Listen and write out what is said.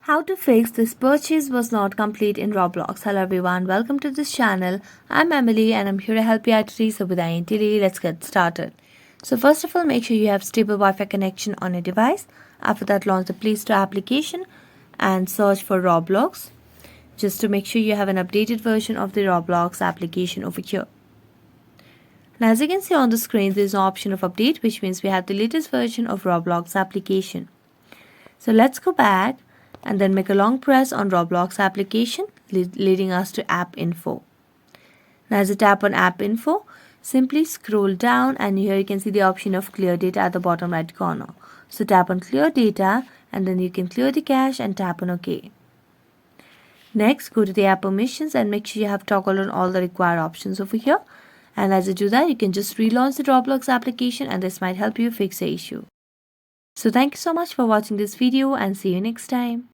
How to fix this purchase was not complete in Roblox. Hello everyone, welcome to this channel. I'm Emily and I'm here to help you out today. So without any delay, let's get started. So first of all, make sure you have stable Wi-Fi connection on your device. After that, launch the Play Store application and search for Roblox. Just to make sure you have an updated version of the Roblox application over here. Now as you can see on the screen, there is no option of update, which means we have the latest version of Roblox application. So let's go back and then make a long press on Roblox application, leading us to app info. Now as you tap on app info, simply scroll down and here you can see the option of clear data at the bottom right corner. So tap on clear data and then you can clear the cache and tap on OK. Next, go to the app permissions and make sure you have toggled on all the required options over here. And as you do that, you can just relaunch the Roblox application and this might help you fix the issue. So thank you so much for watching this video and see you next time.